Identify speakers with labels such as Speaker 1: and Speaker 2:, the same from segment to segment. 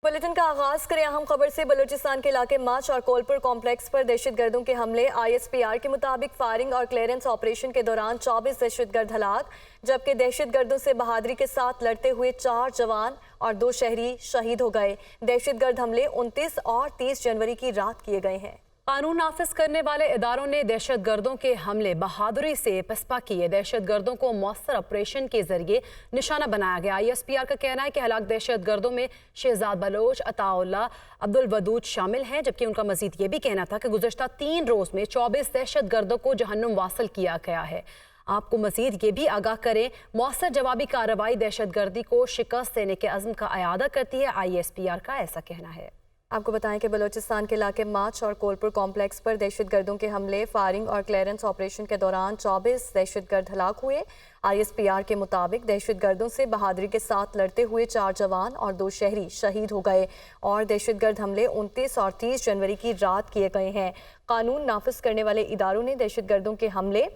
Speaker 1: Bulletin का आगाज करें अहम खबर से। बलूचिस्तान के इलाके माच और कोलपुर कॉम्प्लेक्स पर दहशतगर्दों के हमले। ISPR के मुताबिक फायरिंग और क्लियरेंस ऑपरेशन के दौरान 24 दहशतगर्द हलाक, जबकि दहशतगर्दों से बहादुरी के साथ लड़ते हुए 4 जवान और 2 शहरी शहीद हो गए। दहशतगर्द हमले 29 और 30 जनवरी की रात किए गए हैं।
Speaker 2: कानून नाफिज करने वाले इदारों ने दहशतगर्दों के हमले बहादुरी से पसपा किए। दहशतगर्दों को मौसर ऑपरेशन के जरिए निशाना बनाया गया। ISPR का कहना है कि हलाक दहशतगर्दों में शहजाद बलोच, अताउल्ला, अब्दुल वदूद शामिल हैं, जबकि उनका मजीद ये भी कहना था कि गुज़श्ता 3 रोज में 24 दहशतगर्दों को जहन्नुम वासिल किया गया है। आपको मजीद ये भी आगाह करें, मौसर जवाबी कार्रवाई दहशतगर्दी को शिकस्त देने के अज़्म का अयादा करती है। ISPR का ऐसा कहना है।
Speaker 1: आपको बताएं कि बलूचिस्तान के इलाके माच और कोलपुर कॉम्प्लेक्स पर दहशतगर्दों के हमले, फायरिंग और क्लियरेंस ऑपरेशन के दौरान 24 दहशतगर्द हलाक हुए। ISPR के मुताबिक दहशतगर्दों से बहादुरी के साथ लड़ते हुए 4 जवान और 2 शहरी शहीद हो गए और दहशतगर्द हमले 29 और 30 जनवरी की रात किए गए हैं। कानून नाफिज करने वाले इदारों ने दहशतगर्दों के हमले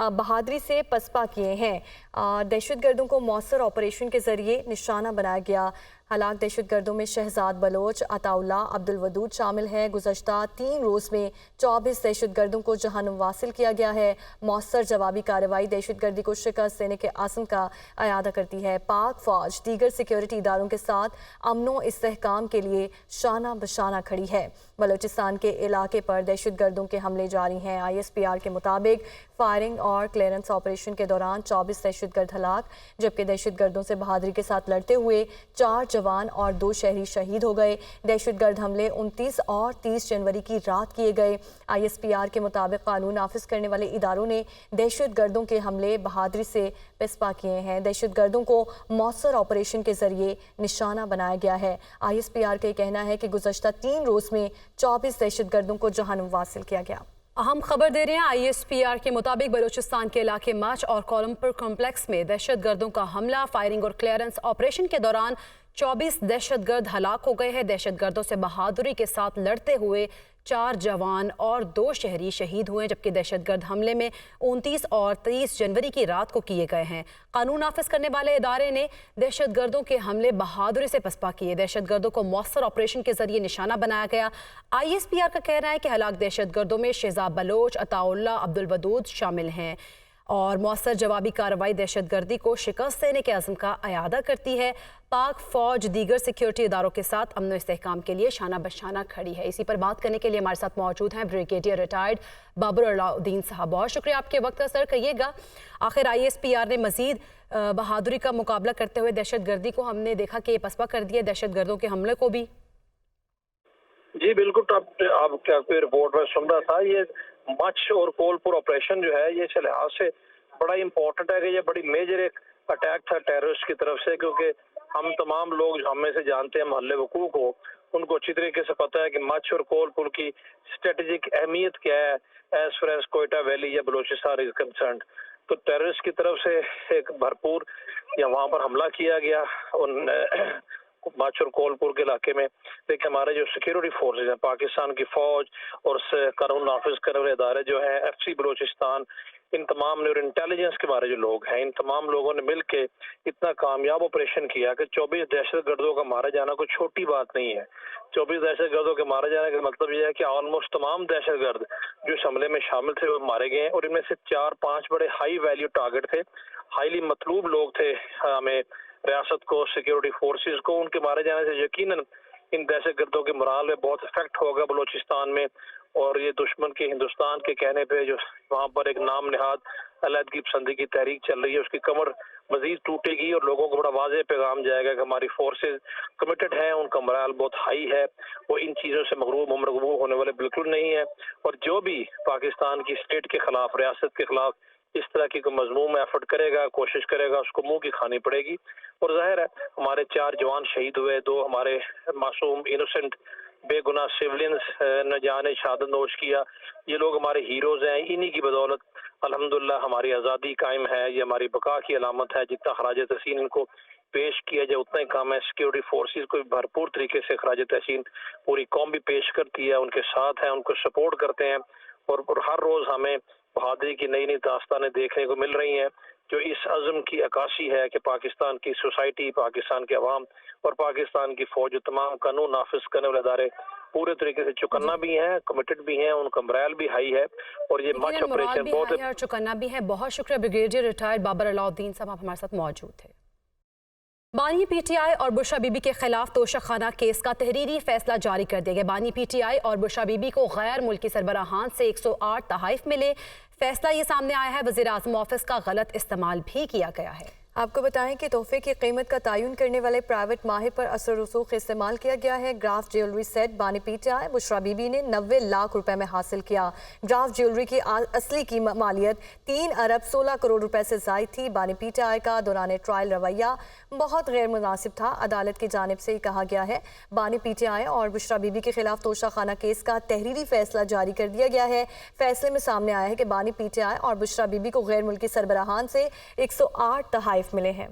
Speaker 1: बहादुरी से पसपा किए हैं। दहशतगर्दों को मौसर ऑपरेशन के जरिए निशाना बनाया गया। हलाक दहशतगर्दों में शहजाद बलोच, अताउल्ला, अब्दुल वदूद शामिल हैं। गुज़श्ता 3 रोज़ में 24 दहशतगर्दों को जहन्नुम वासिल किया गया है। मौसर जवाबी कार्रवाई दहशतगर्दी को शिकस्त देने के आज़म का अयादा करती है। पाक फौज दीगर सिक्योरिटी इदारों के साथ अमनो इस्तेहकाम के लिए शाना बशाना खड़ी है। बलूचिस्तान के इलाके पर दहशतगर्दों के हमले जारी हैं। ISPR के मुताबिक फायरिंग और क्लियरेंस ऑपरेशन के दौरान 24 दहशतगर्द हलाक, जबकि दहशतगर्दों से बहादुरी के साथ लड़ते हुए 4 जवान और 2 शहरी शहीद हो गए। दहशतगर्द हमले 29 और 30 जनवरी की रात किए गए। ISPR के मुताबिक कानून नाफिज करने वाले इदारों ने दहशतगर्दों के हमले बहादुरी से पसपा किए हैं। दहशतगर्दों को मौसर ऑपरेशन के जरिए निशाना बनाया गया है। ISPR का कहना है कि गुज़श्ता 3 रोज़ में 24 दहशतगर्दों को जहन्नुम वासिल किया गया।
Speaker 2: अहम खबर दे रहे हैं। ISPR के मुताबिक बलूचिस्तान के इलाके माच और कोलमपुर कॉम्प्लेक्स में दहशतगर्दों का हमला, फायरिंग और क्लियरेंस ऑपरेशन के दौरान 24 दहशतगर्द हलाक हो गए हैं। दहशतगर्दों से बहादुरी के साथ लड़ते हुए 4 जवान और 2 शहरी शहीद हुए, जबकि दहशतगर्द हमले में 29 और 30 जनवरी की रात को किए गए हैं। कानून नाफिज करने वाले इदारे ने दहशतगर्दों के हमले बहादुरी से पसपा किए। दहशतगर्दों को मौसर ऑपरेशन के जरिए निशाना बनाया गया। ISPR का कहना है कि हलाक दहशतगर्दों में शहजाद बलोच, अताउल्ला, अब्दुल वदूद शामिल हैं और मौसर जवाबी कार्रवाई दहशतगर्दी को शिकस्त देने के अज़्म का अयादा करती है। पाक फौज दीगर सिक्योरिटी इदारों के साथ अमन इस्तेहकाम के लिए शाना बशाना खड़ी है। इसी पर बात करने के लिए हमारे साथ मौजूद हैं ब्रिगेडियर रिटायर्ड बाबर अलाउद्दीन साहब। बहुत शुक्रिया आपके वक्त का। सर, कहिएगा, आखिर ISPR ने मजीद बहादुरी का मुकाबला करते हुए दहशतगर्दी को हमने देखा कि पसपा कर दिया, दहशतगर्दों के हमले को भी।
Speaker 3: जी बिल्कुल, आपका कोई रिपोर्ट में सुन रहा था। ये मच और कोलपुर ऑपरेशन जो है, ये इस लिहाज से बड़ा इंपॉर्टेंट है कि ये बड़ी मेजर एक अटैक था टेररिस्ट की तरफ से, क्योंकि हम तमाम लोग जो हमें से जानते हैं महल्ले वकूफ को, उनको अच्छी तरीके से पता है कि मच और कोलपुर की स्ट्रेटेजिक अहमियत क्या है as far as Quetta valley या बलूचिस्तान इज कंसर्न। तो टेररिस्ट की तरफ से एक भरपूर या वहाँ पर हमला किया गया उन माच और कोलपुर के इलाके में। देखिए, हमारे जो सिक्योरिटी फोर्सेज हैं, पाकिस्तान की फौज और कानून नाफिज करने वाले इदारे जो हैं, FC बलूचिस्तान, इन तमाम ने और इंटेलिजेंस के बारे जो लोग हैं, इन तमाम लोगों ने मिलकर इतना कामयाब ऑपरेशन किया कि 24 दहशतगर्दों का मारा जाना कोई छोटी बात नहीं है। 24 दहशतगर्दों के मारे जाने का मतलब यह है कि ऑलमोस्ट तमाम दहशतगर्द जो इस हमले में शामिल थे वो मारे गए हैं और इनमें से 4-5 बड़े हाई वैल्यू टारगेट थे, हाईली मतलूब लोग थे हमें रियासत को, सिक्योरिटी फोर्सेस को। उनके मारे जाने से यकीनन इन दहशतगर्दों के मोराल में बहुत इफेक्ट होगा बलूचिस्तान में, और ये दुश्मन के हिंदुस्तान के कहने पे जो वहाँ पर एक नाम निहाद अलहदगी पसंदी की तहरीक चल रही है, उसकी कमर मजीद टूटेगी और लोगों को बड़ा वाज़ेह पैगाम जाएगा कि हमारी फोर्सेज कमिटेड हैं, उनका मोराल बहुत हाई है, वो इन चीज़ों से मगरूब होने वाले बिल्कुल नहीं है। और जो भी पाकिस्तान की स्टेट के खिलाफ, रियासत के खिलाफ इस तरह की कोई मजमूम एफर्ट करेगा, कोशिश करेगा, उसको मुंह की खानी पड़ेगी। और जाहिर है हमारे 4 जवान शहीद हुए, 2 हमारे मासूम इनोसेंट बेगुनाह सिविलियंस न जाने शहादत नोश किया। ये लोग हमारे हीरोज हैं, इन्हीं की बदौलत अल्हम्दुलिल्लाह हमारी आज़ादी कायम है, ये हमारी बका की अलामत है। जितना खराज तहसीन इनको पेश किया जाए उतना ही काम है। सिक्योरिटी फोर्सेस को भरपूर तरीके से खराज तहसीन पूरी कौम भी पेश करती है, उनके साथ है, उनको सपोर्ट करते हैं और हर रोज़ हमें बहादुरी की नई नई दास्तानें देखने को मिल रही हैं। جو اس عزم کی عکاسی ہے کہ پاکستان کی سوسائٹی، پاکستان کے عوام اور پاکستان کی فوج، تمام قانون نافذ کرنے والے ادارے پورے طریقے سے چکنا بھی ہیں، کمیٹڈ بھی ہیں، ان کا مرائل بھی ہائی ہے اور یہ مچ آپریشن بہت
Speaker 2: اور چکنا بھی ہے۔ بہت شکریہ بریگیڈیئر ریٹائرڈ بابر علاء الدین صاحب، آپ ہمارے ساتھ موجود تھے۔ بانی پی ٹی آئی اور بشرا بی بی کے خلاف توشہ خانہ کیس کا تحریری فیصلہ جاری کر دیا گیا۔ بانی پی ٹی آئی اور بشرا بی بی کو غیر ملکی سربراہان سے 108 تحائف ملے۔ فیصلہ یہ سامنے آیا ہے وزیر اعظم آفس کا غلط استعمال بھی کیا گیا ہے۔
Speaker 1: آپ کو بتائیں کہ تحفے کی قیمت کا تعین کرنے والے پرائیویٹ ماہر پر اثر رسوخ استعمال کیا گیا ہے۔ گراف جیولری سیٹ بانی P T I Bushra be be نے 90 لاکھ روپے میں حاصل کیا۔ گراف جیولری کی اصلی کی مالیت 3 ارب 16 کروڑ روپے سے زائد تھی۔ بانی پی ٹی آئی کا دوران ٹرائل رویہ بہت غیر مناسب تھا۔ عدالت کی جانب سے کہا گیا ہے بانی پی ٹی آئی اور بشرا بی بی کے خلاف توشہ خانہ کیس کا تحریری فیصلہ جاری کر دیا گیا ہے۔ فیصلے میں سامنے آیا ہے کہ بانی پی ٹی آئی اور بشرا بی بی کو غیر ملکی سربراہان سے 108 تحائف ملے ہیں۔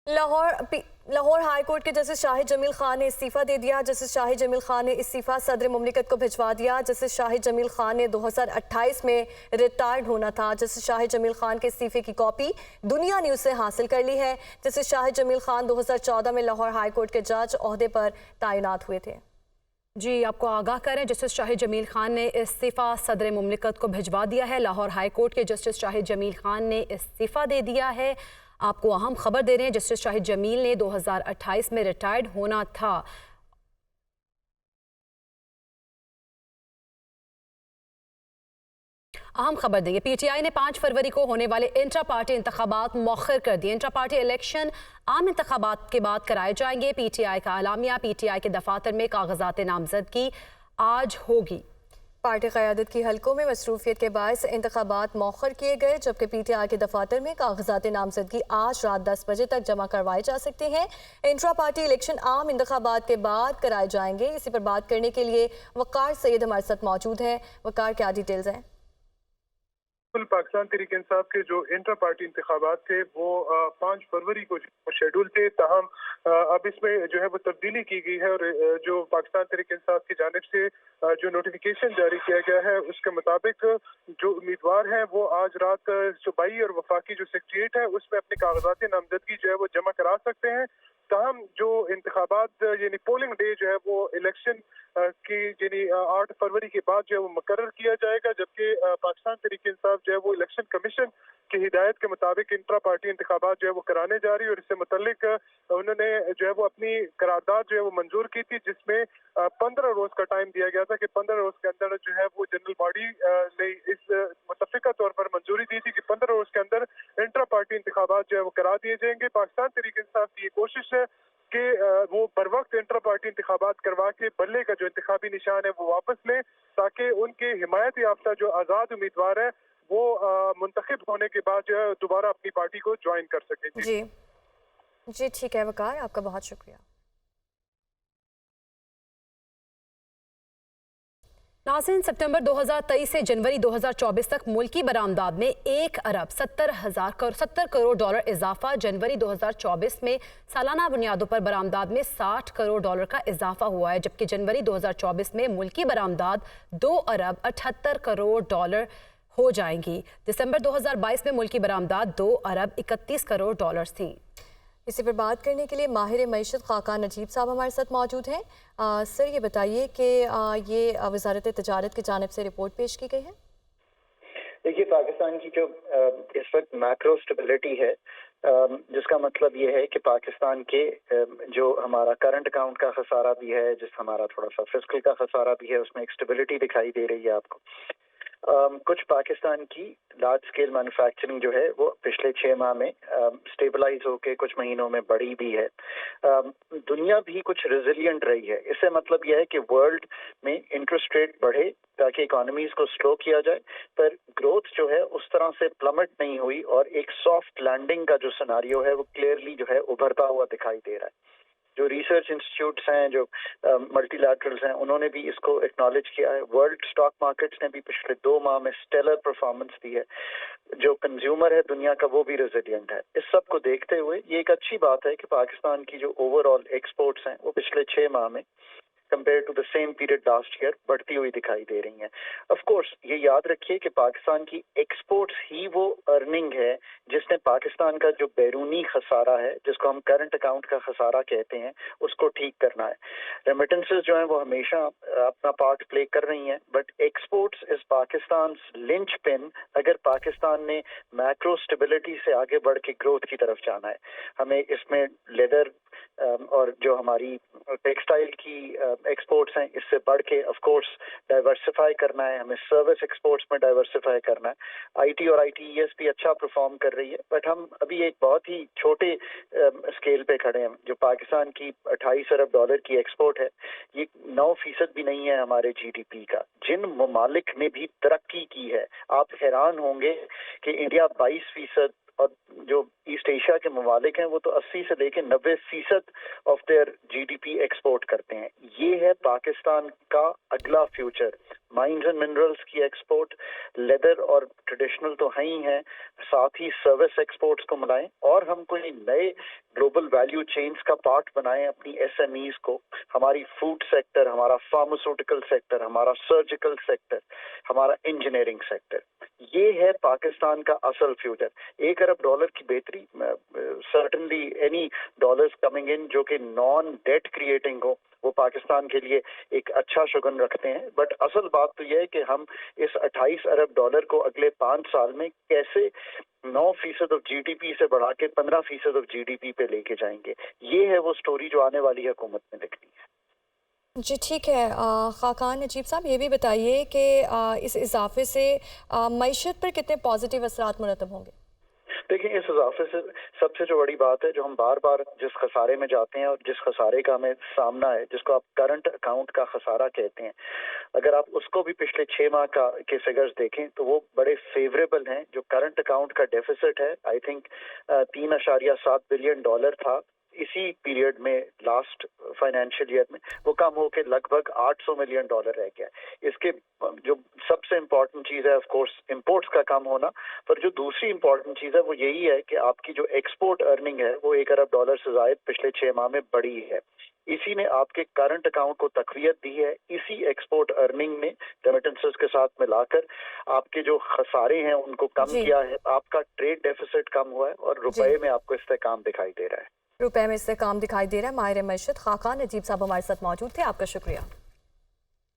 Speaker 1: لاہور ہائی کورٹ کے جسٹس شاہد جمیل خان نے استعفیٰ دے دیا۔ جسٹس شاہد جمیل خان نے استعفیٰ صدر مملکت کو بھجوا دیا۔ جسٹس شاہد جمیل خان نے 2028 میں ریٹائرڈ ہونا تھا۔ جسٹس شاہد جمیل خان کے استعفے کی کاپی دنیا نیوز سے حاصل کر لی ہے۔ جسٹس شاہد جمیل خان 2014 میں لاہور ہائی کورٹ کے جج عہدے پر تعینات ہوئے تھے۔
Speaker 2: جی آپ کو آگاہ کریں، جسٹس شاہد جمیل خان نے استعفیٰ صدر مملکت کو بھجوا دیا ہے۔ لاہور ہائی کورٹ کے جسٹس شاہد جمیل خان نے استعفیٰ دے دیا ہے۔ آپ کو اہم خبر دے رہے ہیں، جسٹس شاہد جمیل نے 2028 میں ریٹائرڈ ہونا تھا۔ اہم خبر دیں گے، پی ٹی آئی نے 5 فروری کو ہونے والے انٹرا پارٹی انتخابات مؤخر کر دیے۔ انٹرا پارٹی الیکشن عام انتخابات کے بعد کرائے جائیں گے۔ پی ٹی آئی کا اعلامیہ، پی ٹی آئی کے دفاتر میں کاغذات نامزدگی آج ہوگی۔
Speaker 1: پارٹی قیادت کی حلقوں میں مصروفیت کے باعث انتخابات مؤخر کیے گئے، جبکہ پی ٹی آئی کے دفاتر میں کاغذات نامزدگی آج رات 10 بجے تک جمع کروائے جا سکتے ہیں۔ انٹرا پارٹی الیکشن عام انتخابات کے بعد کرائے جائیں گے۔ اسی پر بات کرنے کے لیے وقار سید ہمارے ساتھ موجود ہیں۔ وقار، کیا ڈیٹیلز ہیں؟
Speaker 4: پاکستان تحریک انصاف کے جو انٹر پارٹی انتخابات تھے وہ 5 فروری کو شیڈول تھے، تاہم اب اس میں جو ہے وہ تبدیلی کی گئی ہے اور جو پاکستان تحریک انصاف کی جانب سے جو نوٹیفیکیشن جاری کیا گیا ہے اس کے مطابق جو امیدوار ہیں وہ آج رات صوبائی اور وفاقی جو سیکریٹریٹ ہے اس میں اپنے کاغذات نامزدگی جو ہے وہ جمع کرا سکتے ہیں۔ تاہم جو انتخابات یعنی پولنگ ڈے جو ہے وہ الیکشن کی یعنی 8 فروری کے بعد جو ہے وہ مقرر کیا جائے گا، جبکہ پاکستان تحریک انصاف جو ہے وہ الیکشن کمیشن کی ہدایت کے مطابق انٹرا پارٹی انتخابات جو ہے وہ کرانے جا رہی ہے، اور اس سے متعلق انہوں نے جو ہے وہ اپنی قرارداد جو ہے وہ منظور کی تھی، جس میں 15 روز کا ٹائم دیا گیا تھا کہ 15 روز کے اندر جو ہے وہ جنرل باڈی نے اس متفقہ طور پر منظوری دی تھی کہ 15 روز کے اندر انٹرا پارٹی انتخابات جو ہے وہ کرا دیے جائیں گے۔ پاکستان تحریک انصاف کی یہ کوشش ہے کہ وہ بر وقت انٹرا پارٹی انتخابات کروا کے بلے کا جو انتخابی نشان ہے وہ واپس لیں، تاکہ ان کے حمایت یافتہ جو آزاد امیدوار ہے وہ منتخب ہونے کے بعد جو ہے دوبارہ اپنی پارٹی کو جوائن کر سکیں۔
Speaker 1: جی ٹھیک ہے وقار، آپ کا بہت شکریہ۔
Speaker 2: ناظرین، سپتمبر 2023 سے جنوری 2024 تک ملکی برآمدات میں 1 ارب 70 کروڑ ڈالر اضافہ۔ جنوری 2024 میں سالانہ بنیادوں پر برآمدات میں 60 کروڑ ڈالر کا اضافہ ہوا ہے، جبکہ جنوری 2024 میں ملکی برآمدات 2 ارب 78 کروڑ ڈالر ہو جائیں گی۔ دسمبر 2022 میں ملکی برآمدات 2 ارب 31 کروڑ ڈالر تھیں۔
Speaker 1: اسی پر بات کرنے کے لیے ماہر معیشت خاقان نجیب صاحب ہمارے ساتھ موجود ہیں۔ سر یہ بتائیے کہ یہ وزارت تجارت کی جانب سے رپورٹ پیش کی گئی ہے۔
Speaker 5: دیکھیے، پاکستان کی جو اس وقت میکرو اسٹیبلٹی ہے، جس کا مطلب یہ ہے کہ پاکستان کے جو ہمارا کرنٹ اکاؤنٹ کا خسارہ بھی ہے، جس ہمارا تھوڑا سا فسکل کا خسارہ بھی ہے، اس میں ایک اسٹیبلٹی دکھائی دے رہی ہے آپ کو۔ کچھ پاکستان کی لارج اسکیل مینوفیکچرنگ جو ہے وہ پچھلے 6 ماہ میں اسٹیبلائز ہو کے کچھ مہینوں میں بڑھی بھی ہے۔ دنیا بھی کچھ ریزیلینٹ رہی ہے۔ اس سے مطلب یہ ہے کہ ورلڈ میں انٹرسٹ ریٹ بڑھے تاکہ اکانومیز کو سلو کیا جائے، پر گروتھ جو ہے اس طرح سے پلمٹ نہیں ہوئی، اور ایک سافٹ لینڈنگ کا جو سیناریو ہے وہ کلیئرلی جو ہے ابھرتا ہوا دکھائی دے رہا ہے۔ جو ریسرچ انسٹیٹیوٹس ہیں، جو ملٹی لیٹرلز ہیں، انہوں نے بھی اس کو ایکنالج کیا ہے۔ ورلڈ اسٹاک مارکیٹس نے بھی پچھلے 2 ماہ میں اسٹیلر پرفارمنس دی ہے۔ جو کنزیومر ہے دنیا کا وہ بھی ریزیلینٹ ہے۔ اس سب کو دیکھتے ہوئے یہ ایک اچھی بات ہے کہ پاکستان کی جو اوور آل ایکسپورٹس ہیں وہ پچھلے 6 ماہ میں compare to the same period last year बढ़ती हुई दिखाई दे रही हैं। ऑफ कोर्स ये याद रखिए कि पाकिस्तान की एक्सपोर्ट्स ही वो अर्निंग है जिसने पाकिस्तान का जो बैरूनी खसारा है, जिसको हम करंट अकाउंट का खसारा कहते हैं, उसको ठीक करना है। रेमिटेंसेस जो हैं वो हमेशा अपना पार्ट प्ले कर रही हैं, but exports is Pakistan lynch pin अगर पाकिस्तान ने मैक्रो स्टेबिलिटी से आगे बढ़ के ग्रोथ की तरफ जाना है। हमें इसमें लेदर और जो हमारी टेक्सटाइल की एक्सपोर्ट्स हैं इससे बढ़ के ऑफ कोर्स डाइवर्सिफाई करना है, हमें सर्विस एक्सपोर्ट्स में डाइवर्सिफाई करना है। आईटी और आईटीईएस भी अच्छा परफॉर्म कर रही है, बट हम अभी एक बहुत ही छोटे स्केल पे खड़े हैं। जो पाकिस्तान की 28 अरब डॉलर की एक्सपोर्ट है, ये 9% भी नहीं है हमारे जीडीपी का। जिन ममालिक ने भी तरक्की की है, आप हैरान होंगे कि इंडिया 22% और जो ईस्ट एशिया के ममालिक हैं वो तो 80 से लेकर 90% ऑफ देयर जीडीपी एक्सपोर्ट करते हैं। ये है पाकिस्तान का अगला फ्यूचर। माइंस एंड मिनरल्स की एक्सपोर्ट, लेदर और ट्रेडिशनल तो है ही हैं, साथ ही सर्विस एक्सपोर्ट्स को मिलाएं और हम कोई नए ग्लोबल वैल्यू चेन्स का पार्ट बनाएं अपनी एसएमईज को। हमारी फूड सेक्टर, हमारा फार्मास्यूटिकल सेक्टर, हमारा सर्जिकल सेक्टर, हमारा इंजीनियरिंग सेक्टर, ये है पाकिस्तान का असल फ्यूचर। 1 अरब डॉलर की बेहतरी, certainly any dollars coming in जो कि नॉन डेट क्रिएटिंग हो, वो पाकिस्तान के लिए एक अच्छा शुगन रखते हैं। बट असल बात तो यह है कि हम इस 28 अरब डॉलर को अगले 5 साल में कैसे 9% ऑफ जीडीपी से बढ़ा के 15% ऑफ जीडीपी पे लेके जाएंगे। ये है वो स्टोरी जो आने वाली हुकूमत में लिखनी है।
Speaker 1: जी ठीक है। खाकान नजीब साहब, ये भी बताइए कि इस इजाफे से मईशत पर कितने पॉजिटिव असरात मुरतब होंगे?
Speaker 5: देखिए, इस इजाफे से सबसे जो बड़ी बात है, जो हम बार बार जिस खसारे में जाते हैं और जिस खसारे का हमें सामना है, जिसको आप करंट अकाउंट का खसारा कहते हैं, अगर आप उसको भी पिछले 6 माह के फिगर्स देखें तो वो बड़े फेवरेबल हैं। जो करंट अकाउंट का डेफिसिट है, आई थिंक 3.7 बिलियन डॉलर था इसी पीरियड में, लास्ट फाइनेंशियल ईयर में, वो कम होकर लगभग 800 मिलियन डॉलर रह गया। इसके जो सबसे इम्पोर्टेंट चीज़ है ऑफ कोर्स इम्पोर्ट्स का कम होना, पर जो दूसरी इम्पोर्टेंट चीज़ है वो यही है कि आपकी जो एक्सपोर्ट अर्निंग है वो 1 अरब डॉलर से ज़ायद पिछले 6 माह में बढ़ी है। इसी ने आपके करंट अकाउंट को तकवीत दी है। इसी एक्सपोर्ट अर्निंग ने रेमिटेंसेस के साथ मिलाकर आपके जो खसारे हैं उनको कम किया है। आपका ट्रेड डेफिसिट कम हुआ है और रुपए में आपको इस्तेकाम दिखाई दे रहा है।
Speaker 1: रुपए में इससे काम दिखाई दे रहा है। माहिर मईशत खाकान नजीब साहब हमारे साथ मौजूद थे, आपका शुक्रिया।